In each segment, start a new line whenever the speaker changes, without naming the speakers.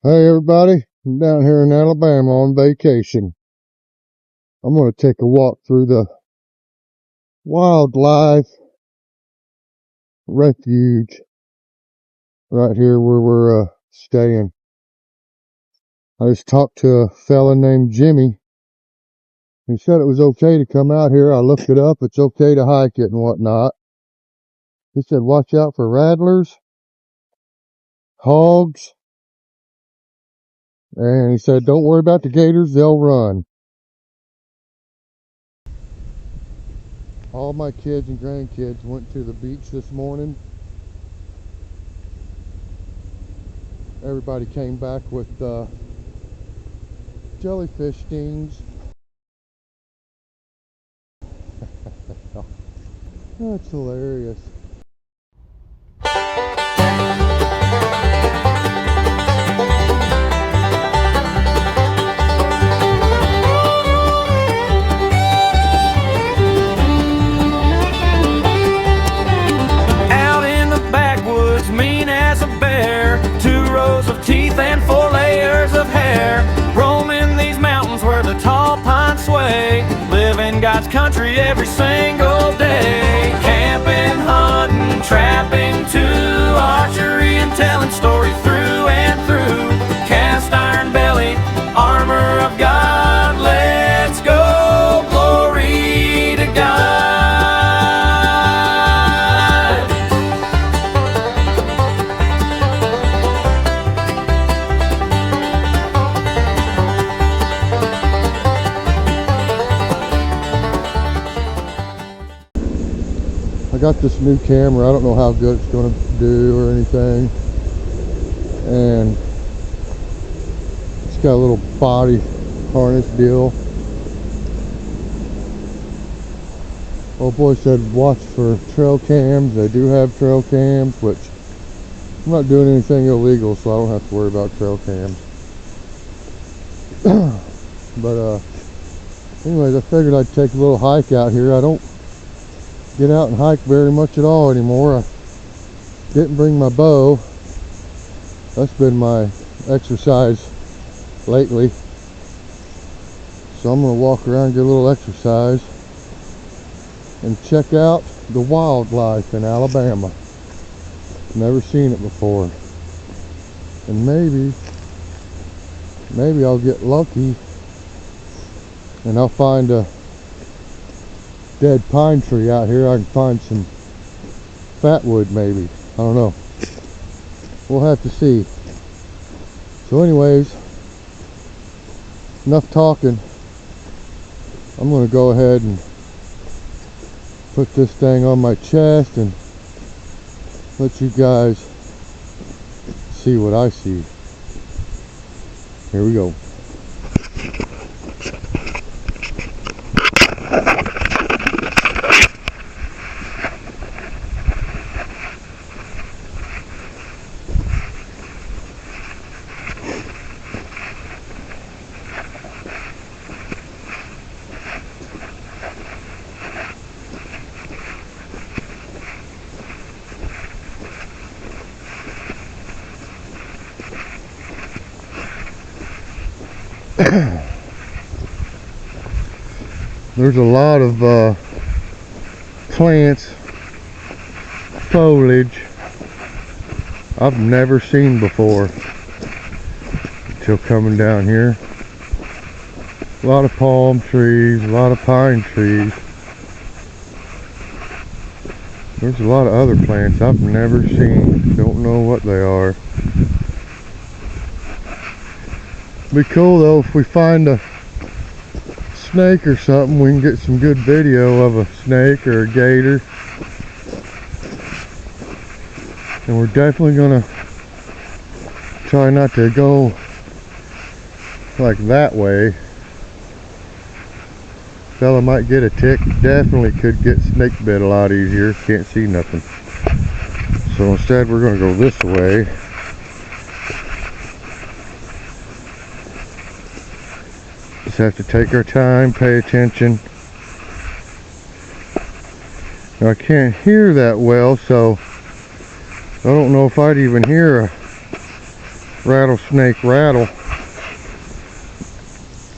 Hey everybody, I'm down here in Alabama on vacation. I'm going to take a walk through the wildlife refuge right here where we're staying. I just talked to a fella named Jimmy. He said it was okay to come out here. I looked it up. It's okay to hike it and whatnot. He said watch out for rattlers, hogs, and he said don't worry about the gators, they'll run. All my kids and grandkids went to the beach this morning. Everybody came back with jellyfish stings. That's hilarious.
Out in the backwoods, mean as a bear, 2 rows of teeth and 4 layers of hair. Roaming these mountains where the tall pines sway, living God's country every single day. Camping, hunting, trapping too, archery and telling stories through and through. Cast iron belly, armor of God, let's go, glory to God.
I got this new camera. I don't know how good it's going to do or anything. And it's got a little body harness deal. Old boy said watch for trail cams. They do have trail cams, which I'm not doing anything illegal, so I don't have to worry about trail cams. But anyways, I figured I'd take a little hike out here. I don't get out and hike very much at all anymore. I didn't bring my bow. That's been my exercise lately. So I'm going to walk around, get a little exercise, and check out the wildlife in Alabama. Never seen it before. And maybe I'll get lucky and I'll find a dead pine tree out here. I can find some fatwood maybe. I don't know. We'll have to see. So anyways, enough talking. I'm going to go ahead and put this thing on my chest and let you guys see what I see. Here we go. There's a lot of plants, foliage I've never seen before until coming down here. A lot of palm trees, a lot of pine trees. There's a lot of other plants I've never seen. Don't know what they are. Be cool though if we find a snake or something, we can get some good video of a snake or a gator. And we're definitely gonna try not to go like that way. Fella might get a tick. Definitely could get snake bit a lot easier. Can't see nothing. So instead we're gonna go this way. Just have to take our time, pay attention. Now I can't hear that well, so I don't know if I'd even hear rattlesnake rattle.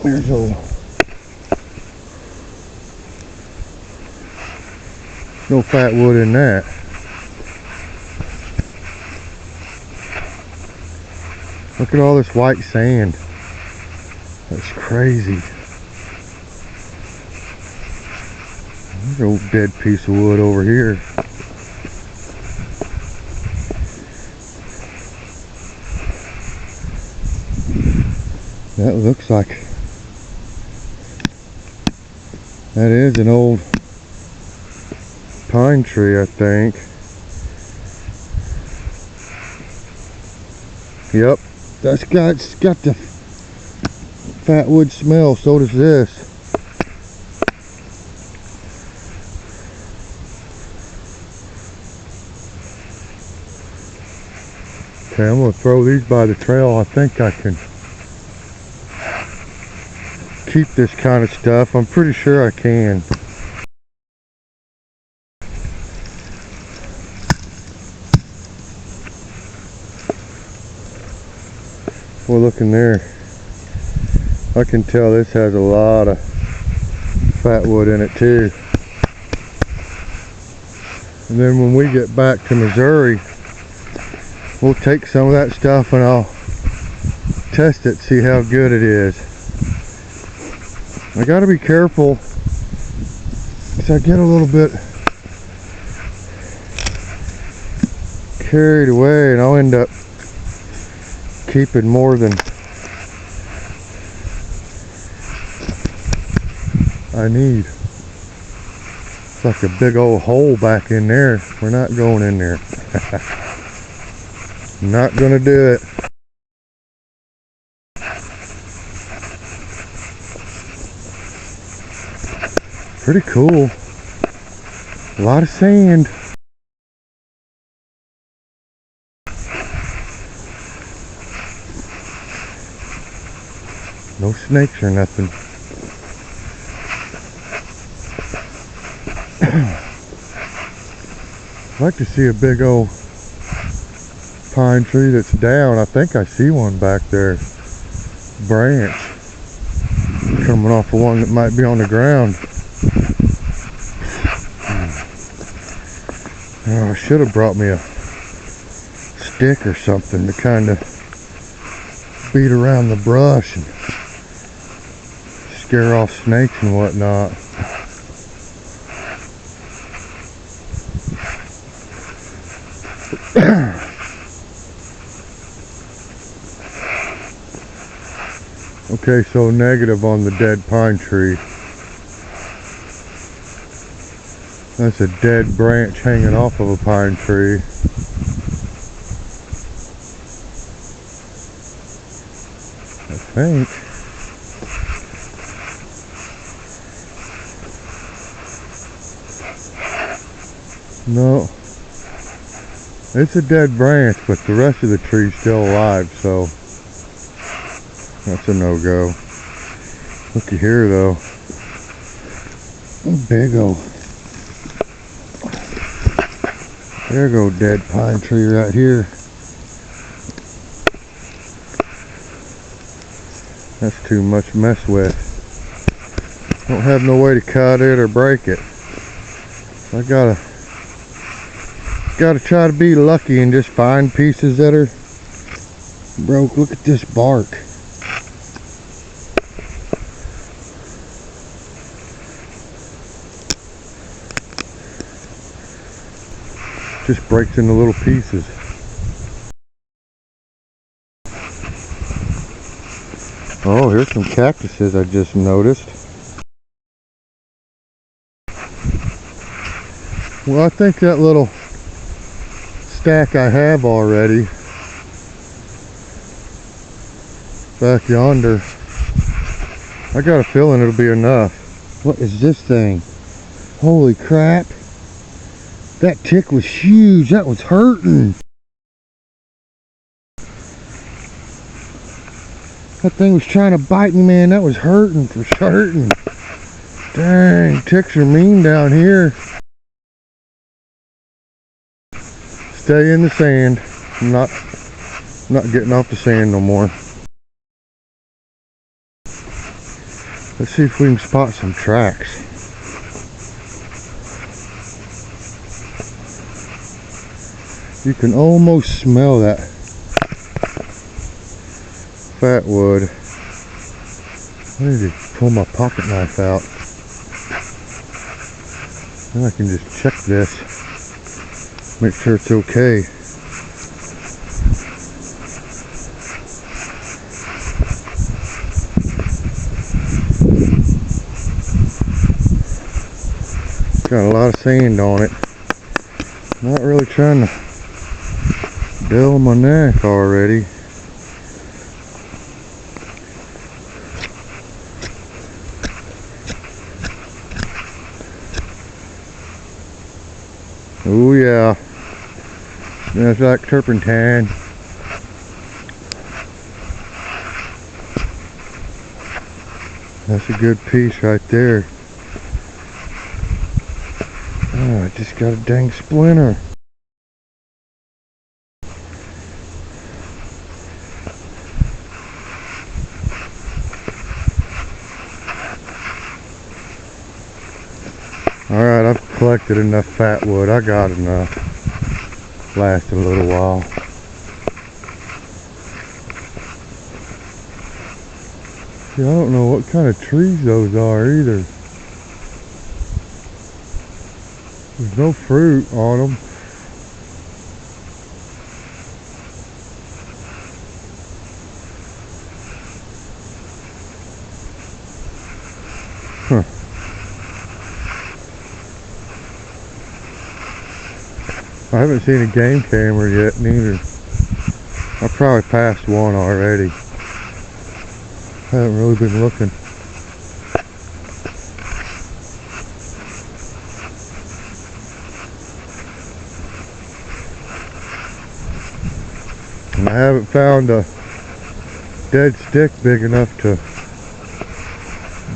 There's no fat wood in that. Look at all this white sand. That's crazy. There's an old dead piece of wood over here. That looks like that is an old pine tree, I think. Yep, it's got the fat wood smell. So does this. Okay, I'm gonna throw these by the trail. I think I can keep this kind of stuff. I'm pretty sure I can. Well, look in there. I can tell this has a lot of fat wood in it too. And then when we get back to Missouri, we'll take some of that stuff and I'll test it, see how good it is. I gotta be careful because I get a little bit carried away and I'll end up keeping more than I need. It's like a big old hole back in there. We're not going in there. Not gonna do it. Pretty cool. A lot of sand. No snakes or nothing. I'd like to see a big old pine tree that's down. I think I see one back there. Branch. Coming off of one that might be on the ground. Oh, I should have brought me a stick or something to kind of beat around the brush and scare off snakes and whatnot. Okay, so negative on the dead pine tree. That's a dead branch hanging off of a pine tree. I think. No. It's a dead branch, but the rest of the tree's still alive, so that's a no-go. Looky here, though. Big old. There go dead pine tree right here. That's too much mess with. Don't have no way to cut it or break it. I gotta try to be lucky and just find pieces that are broke. Look at this bark. Just breaks into little pieces. Oh, here's some cactuses I just noticed. Well, I think that little stack I have already back yonder, I got a feeling it'll be enough. What is this thing? Holy crap. That tick was huge. That was hurting. That thing was trying to bite me, man. That was hurting for certain. Dang, ticks are mean down here. Stay in the sand. I'm not getting off the sand no more. Let's see if we can spot some tracks. You can almost smell that fat wood. I need to pull my pocket knife out. Then I can just check this. Make sure it's okay. Got a lot of sand on it. Not really trying to dull my neck already. Oh yeah, smells like turpentine. That's a good piece right there. Oh, I just got a dang splinter. Alright, I've collected enough fat wood. I got enough. Last a little while. See, I don't know what kind of trees those are either. There's no fruit on them. Huh. I haven't seen a game camera yet, neither. I probably passed one already. Haven't really been looking. And I haven't found a dead stick big enough to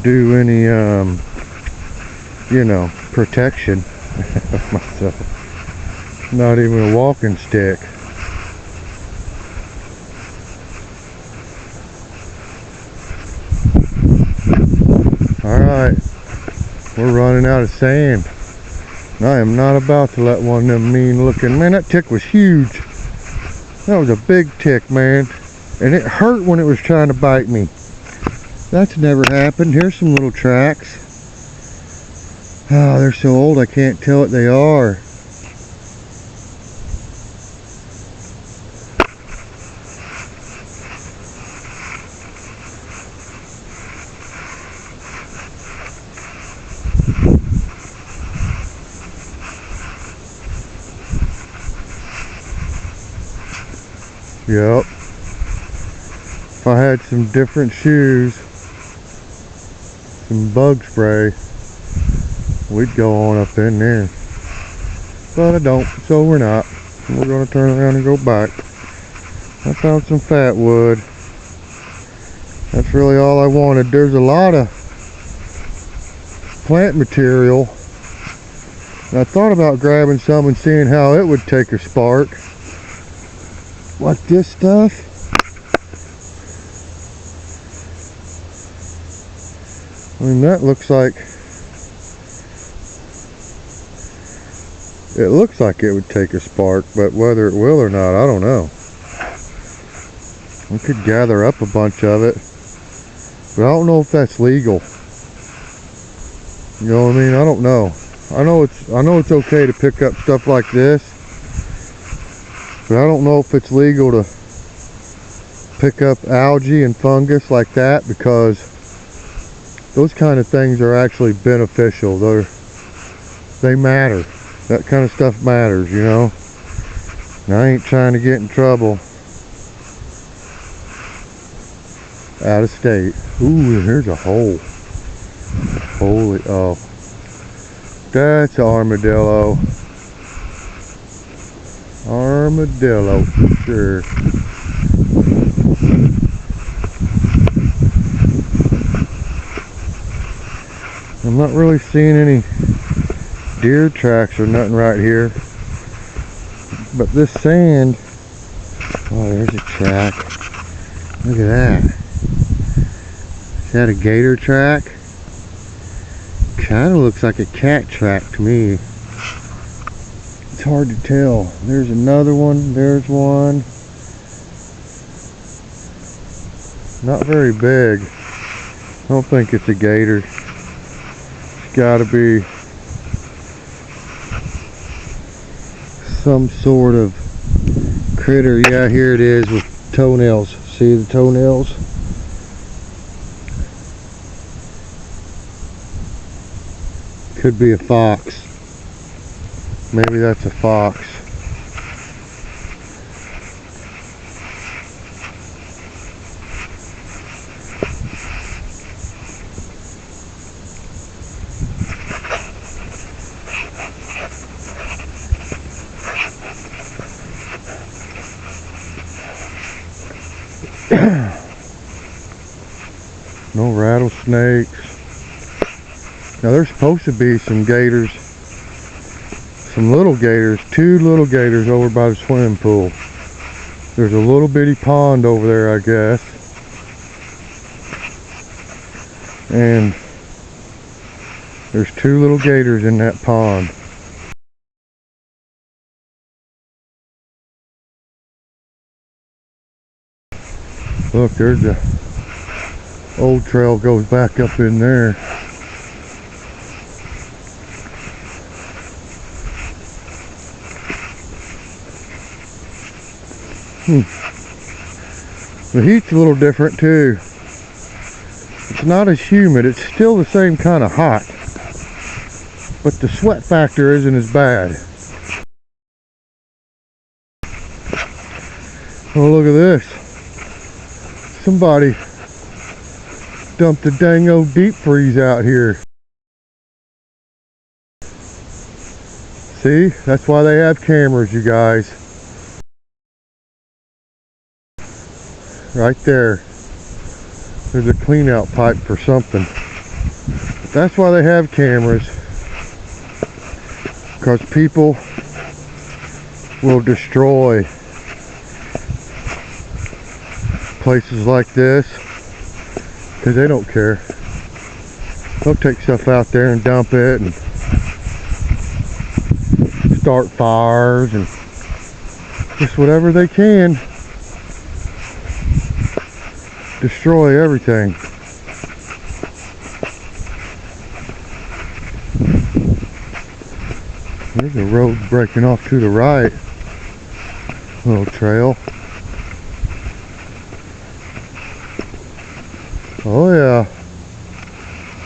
do any, you know, protection of myself. Not even a walking stick. Alright, we're running out of sand. I am not about to let one of them mean looking, man, that tick was huge. That was a big tick, man. And it hurt when it was trying to bite me. That's never happened. Here's some little tracks. Oh, they're so old I can't tell what they are. Yep. If I had some different shoes, some bug spray, we'd go on up in there. But I don't, so we're not. We're gonna turn around and go back. I found some fat wood. That's really all I wanted. There's a lot of plant material. And I thought about grabbing some and seeing how it would take a spark. Like this stuff. I mean, that looks like, it looks like it would take a spark, but whether it will or not, I don't know. We could gather up a bunch of it, but I don't know if that's legal. You know what I mean? I don't know. I know it's okay to pick up stuff like this. But I don't know if it's legal to pick up algae and fungus like that, because those kind of things are actually beneficial. They matter. That kind of stuff matters, you know. And I ain't trying to get in trouble out of state. Ooh, here's a hole. Holy, oh. That's an armadillo. Armadillo for sure. I'm not really seeing any deer tracks or nothing right here, but this sand Oh, there's a track. Look at that. Is that a gator track? Kind of looks like a cat track to me. It's hard to tell. There's another one. There's one. Not very big. I don't think it's a gator. It's gotta be some sort of critter. Yeah, here it is with toenails. See the toenails? Could be a fox. Maybe that's a fox. No rattlesnakes. Now there's supposed to be some gators, some little gators, 2 little gators over by the swimming pool. There's a little bitty pond over there, I guess. And there's 2 little gators in that pond. Look, there's the old trail goes back up in there. The heat's a little different too. It's not as humid. It's still the same kind of hot, but the sweat factor isn't as bad. Oh, look at this. Somebody dumped the dang old deep freeze out here. See, that's why they have cameras, you guys. Right there. There's a clean out pipe for something. That's why they have cameras. Because people will destroy places like this. Because they don't care. They'll take stuff out there and dump it and start fires and just whatever they can. Destroy everything. There's a road breaking off to the right. Little trail. Oh yeah.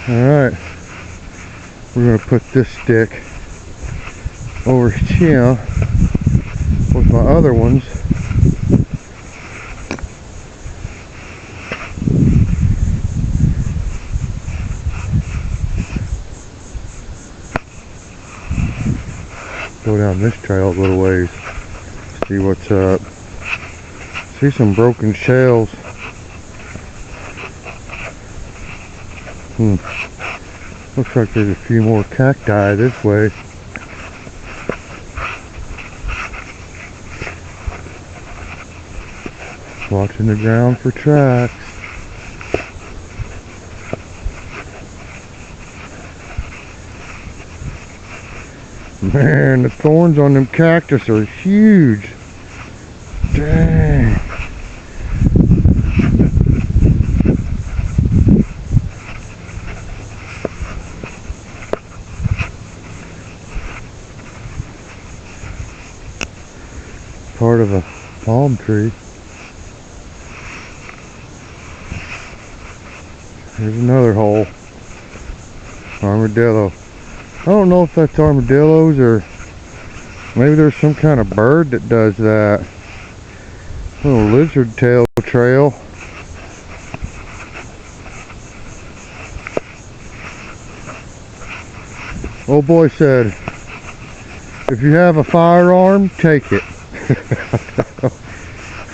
Alright. We're gonna put this stick over here with my other ones. Go down this trail a little ways, see what's up. See some broken shells. Looks like there's a few more cacti this way. Watching the ground for tracks. Man, the thorns on them cactus are huge. Dang. Part of a palm tree. Here's another hole. Armadillo. I don't know if that's armadillos or maybe there's some kind of bird that does that. Little lizard tail trail. Old boy said, if you have a firearm, take it.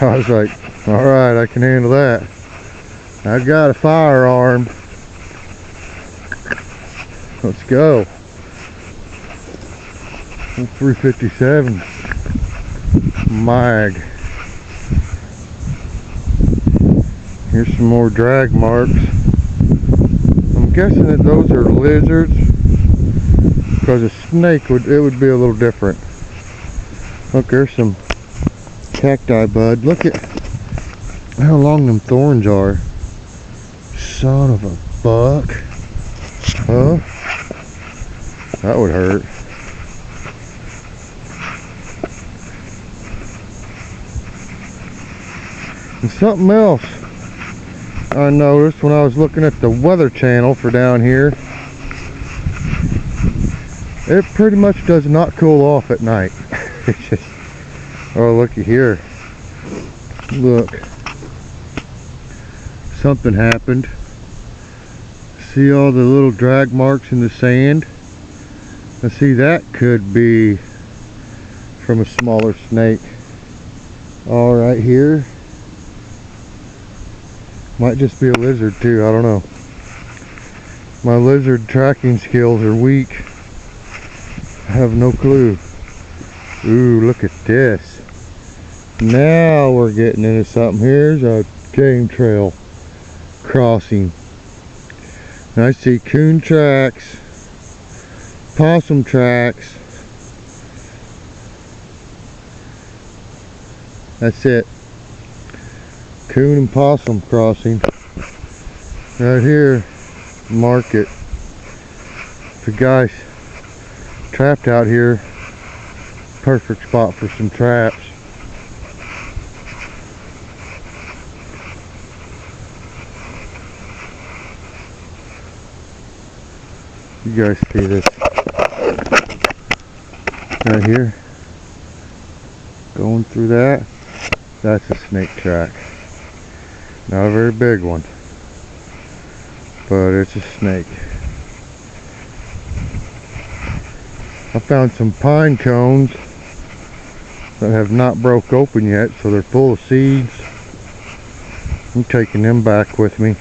I was like, alright, I can handle that. I got a firearm. Let's go. 357 mag. Here's some more drag marks. I'm guessing that those are lizards, because a snake would be a little different. Look, there's some cacti bud. Look at how long them thorns are. Son of a buck. Huh? That would hurt. And something else I noticed when I was looking at the weather channel for down here, it pretty much does not cool off at night. It's just, oh, looky here. Look. Something happened. See all the little drag marks in the sand? I see that could be from a smaller snake. All right here. Might just be a lizard too, I don't know. My lizard tracking skills are weak. I have no clue. Ooh, look at this. Now we're getting into something. Here's a game trail crossing. And I see coon tracks, possum tracks. That's it. Coon and possum crossing. Right here, market. The guy's trapped out here. Perfect spot for some traps. You guys see this right here? Going through that. That's a snake track. Not a very big one, but it's a snake. I found some pine cones that have not broke open yet, so they're full of seeds. I'm taking them back with me.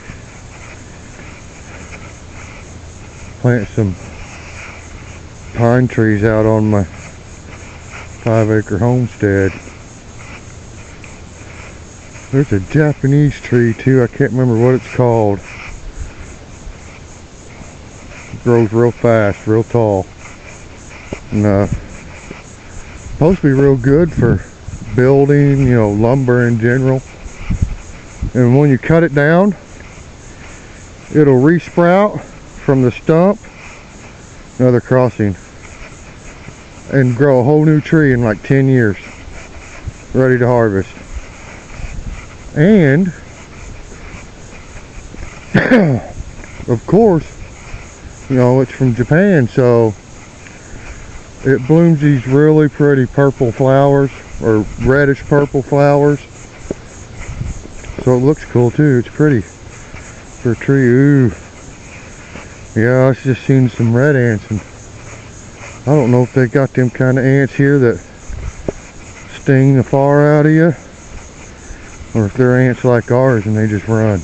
Plant some pine trees out on my 5-acre homestead. There's a Japanese tree too, I can't remember what it's called. It grows real fast, real tall. And supposed to be real good for building, you know, lumber in general. And when you cut it down, it'll re-sprout from the stump, another crossing, and grow a whole new tree in like 10 years, ready to harvest. And of course, you know, it's from Japan, so it blooms these really pretty purple flowers, or reddish purple flowers. So it looks cool too. It's pretty for a tree. Ooh. Yeah, I was just seeing some red ants, and I don't know if they got them kind of ants here that sting the far out of you, or if they're ants like ours and they just run.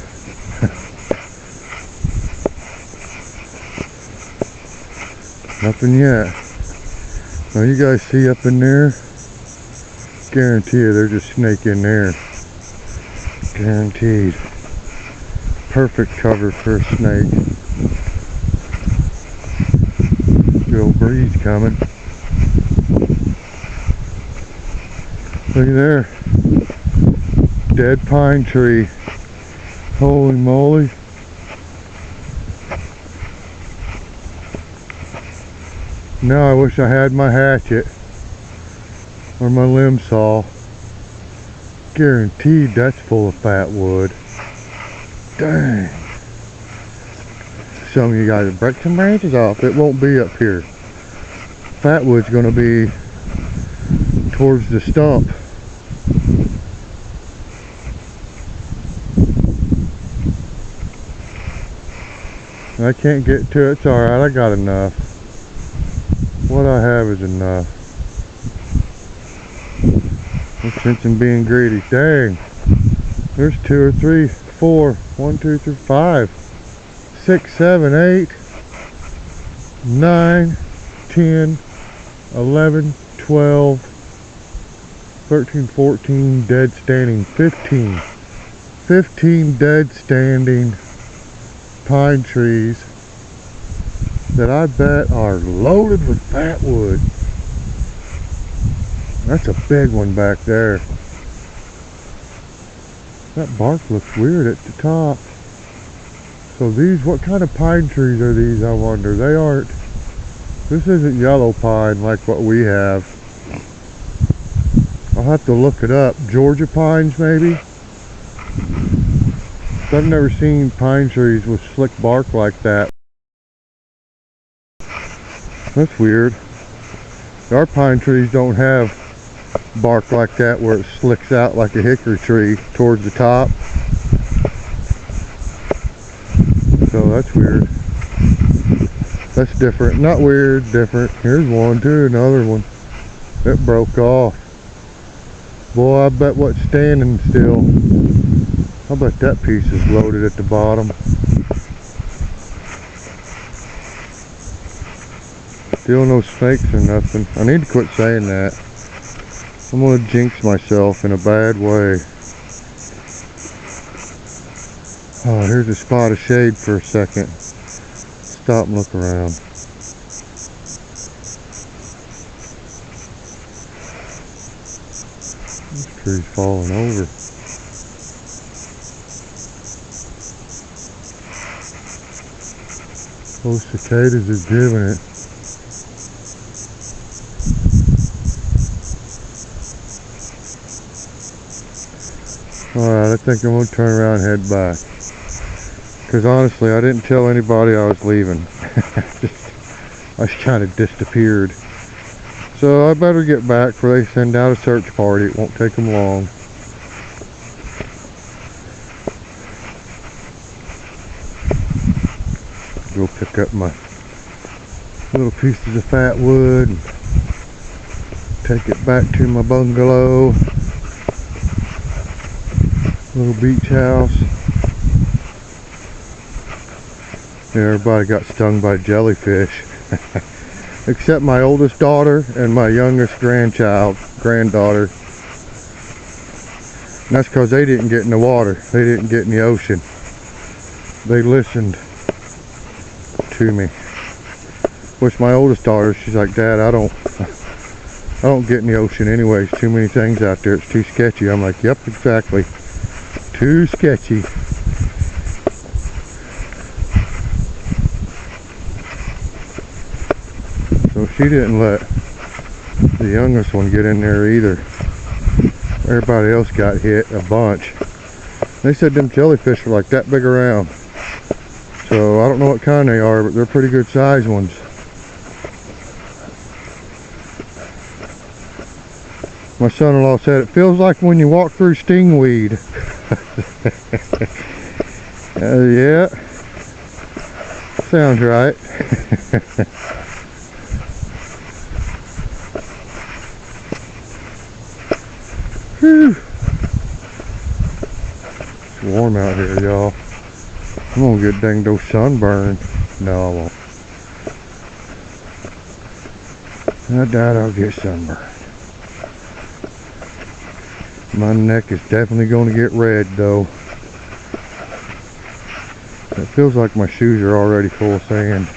Nothing yet. Now you guys see up in there? Guarantee you there's a snake in there. Guaranteed. Perfect cover for a snake. Good old breeze coming. Look at there. Dead pine tree. Holy moly. Now I wish I had my hatchet or my limb saw. Guaranteed that's full of fat wood. Dang. Some of you guys break some branches off. It won't be up here. Fat wood's gonna be towards the stump. I can't get to it. It's alright, I got enough. What I have is enough. No sense in being greedy. Dang. There's 2 or 3, 4, 1, 2, 3, 5, 6, 7, 8, 9, 10, 11, 12, 13, 14, dead standing, 15 15 dead standing pine trees that I bet are loaded with fat wood. That's a big one back there. That bark looks weird at the top. So these, what kind of pine trees are these, I wonder? They aren't, this isn't yellow pine like what we have. I'll have to look it up. Georgia pines maybe? I've never seen pine trees with slick bark like that. That's weird. Our pine trees don't have bark like that where it slicks out like a hickory tree towards the top. So that's weird. That's different. Not weird, different. Here's one too, another one. It broke off. Boy, I bet what's standing still. I bet that piece is loaded at the bottom. Still no snakes or nothing. I need to quit saying that. I'm gonna jinx myself in a bad way. Oh, here's a spot of shade for a second. Stop and look around. This tree's falling over. Those cicadas are giving it. Alright, I think I'm going to turn around and head back. Because honestly, I didn't tell anybody I was leaving. I just kind of disappeared. So I better get back before they send out a search party. It won't take them long. Go pick up my little pieces of fat wood and take it back to my bungalow. Little beach house. Yeah, everybody got stung by jellyfish. Except my oldest daughter and my youngest granddaughter. And that's because they didn't get in the water. They didn't get in the ocean. They listened to me. Which my oldest daughter, she's like, Dad, I don't get in the ocean anyways. Too many things out there. It's too sketchy. I'm like, yep, exactly. Too sketchy. So she didn't let the youngest one get in there either. Everybody else got hit a bunch. They said them jellyfish are like that big around. So I don't know what kind they are, but they're pretty good sized ones. My son-in-law said it feels like when you walk through stingweed. Yeah, sounds right. Whew. It's warm out here, y'all. I'm gonna get dang those sunburned. No, I won't. I doubt I'll get sunburned. My neck is definitely gonna get red though. It feels like my shoes are already full of sand.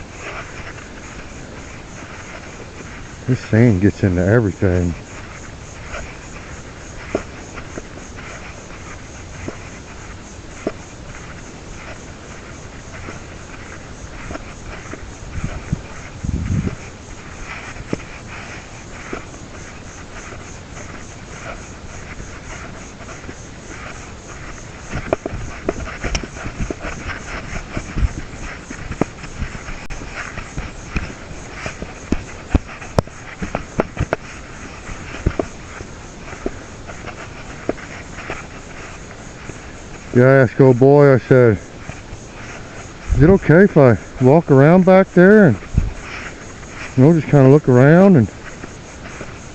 This sand gets into everything. Yeah, I asked old boy, I said, is it okay if I walk around back there and, you know, just kind of look around? And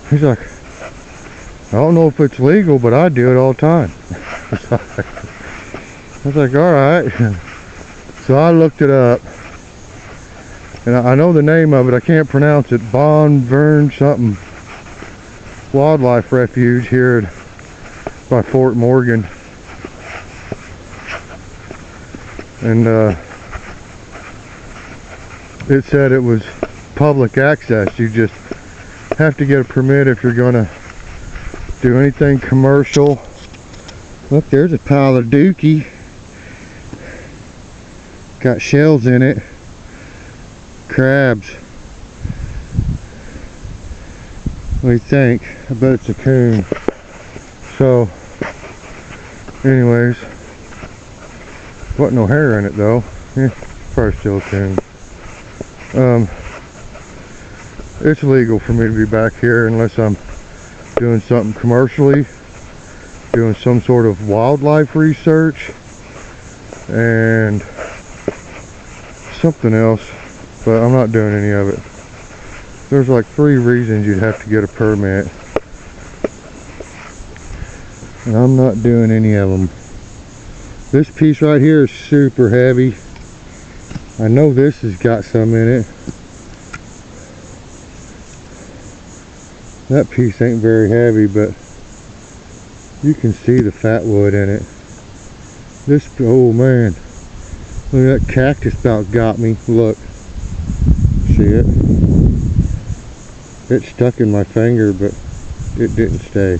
he's like, I don't know if it's legal, but I do it all the time. I was like, all right. So I looked it up, and I know the name of it, I can't pronounce it. Bon Vern something Wildlife Refuge here by Fort Morgan. and it said it was public access. You just have to get a permit if you're gonna do anything commercial. Look, there's a pile of dookie. Got shells in it. Crabs. What do you think? I bet it's a coon. So, anyways, wasn't no hair in it though. Yeah, probably still a coon. It's illegal for me to be back here unless I'm doing something commercially, doing some sort of wildlife research, and something else, but I'm not doing any of it. There's like 3 reasons you'd have to get a permit, and I'm not doing any of them. This piece right here is super heavy. I know this has got some in it. That piece ain't very heavy, but you can see the fat wood in it. This, oh man, look at that cactus about got me. Look, see it? It stuck in my finger, but it didn't stay.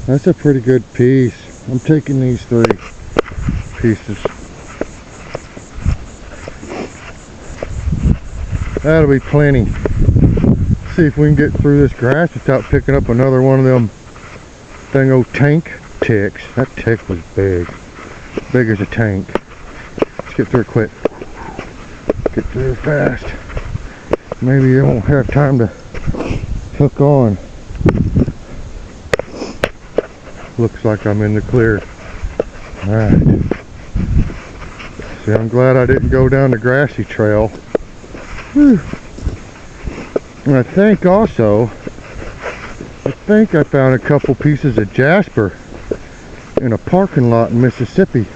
That's a pretty good piece. I'm taking these 3 pieces. That'll be plenty. See if we can get through this grass without picking up another one of them dang old tank ticks. That tick was big. Big as a tank. Let's get through it quick. Get through it fast. Maybe they won't have time to hook on. Looks like I'm in the clear. Alright. See, I'm glad I didn't go down the grassy trail. Whew. And I think also, I found a couple pieces of jasper in a parking lot in Mississippi.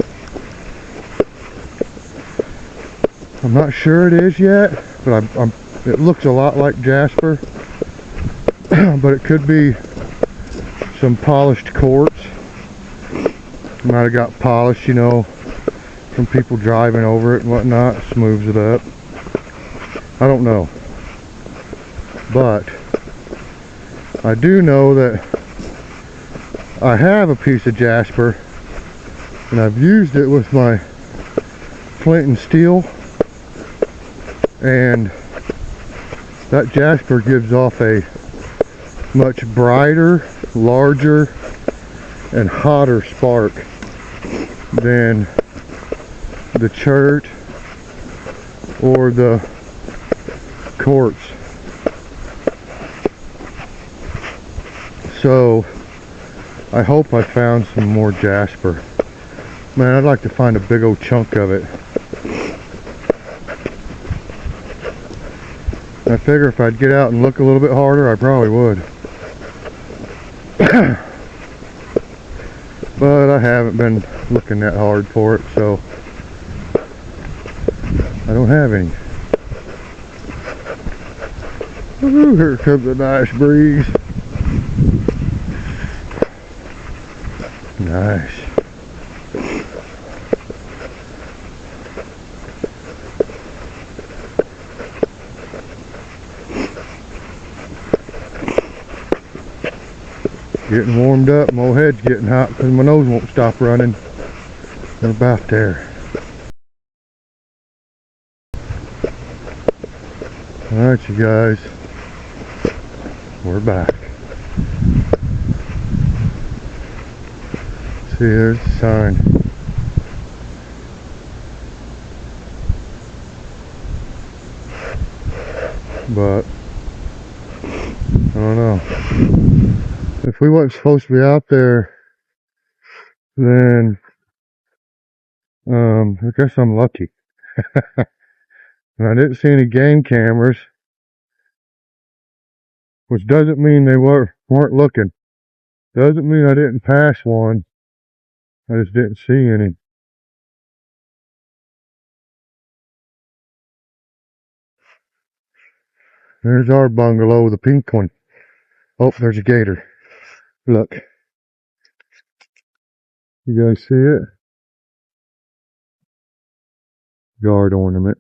I'm not sure it is yet, but it looks a lot like jasper. But it could be some polished quartz. Might have got polished, you know, from people driving over it and whatnot. Smooths it up. I don't know. But I do know that I have a piece of jasper, and I've used it with my flint and steel, and that jasper gives off a much brighter, larger, and hotter spark than the chert or the quartz. So I hope I found some more jasper. Man, I'd like to find a big old chunk of it. I figure if I'd get out and look a little bit harder, I probably would. But I haven't been looking that hard for it, so I don't have any. Ooh, here comes a nice breeze. Nice. Getting warmed up, my old head's getting hot because my nose won't stop running. We're about there. Alright, you guys. We're back. See, there's the sign. But I don't know. If we weren't supposed to be out there, then I guess I'm lucky. And I didn't see any game cameras, which doesn't mean they weren't looking. Doesn't mean I didn't pass one. I just didn't see any. There's our bungalow, the pink one. Oh, there's a gator. Look. You guys see it? Guard ornament.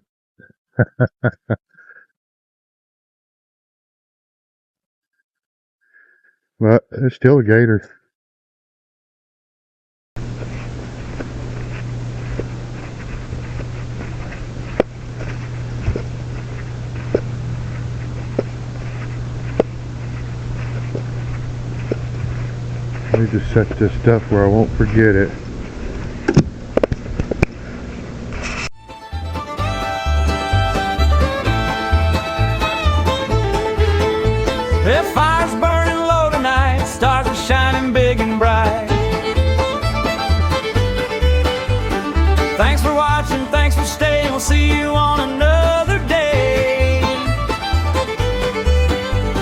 But it's still a gator. Let me just set this stuff where I won't forget it.
The fire's burning low tonight, stars are shining big and bright. Thanks for watching, thanks for staying, we'll see you on another day.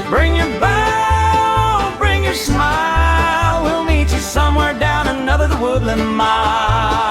Bring your bow, bring your smile, we'll meet you somewhere down another woodland mile.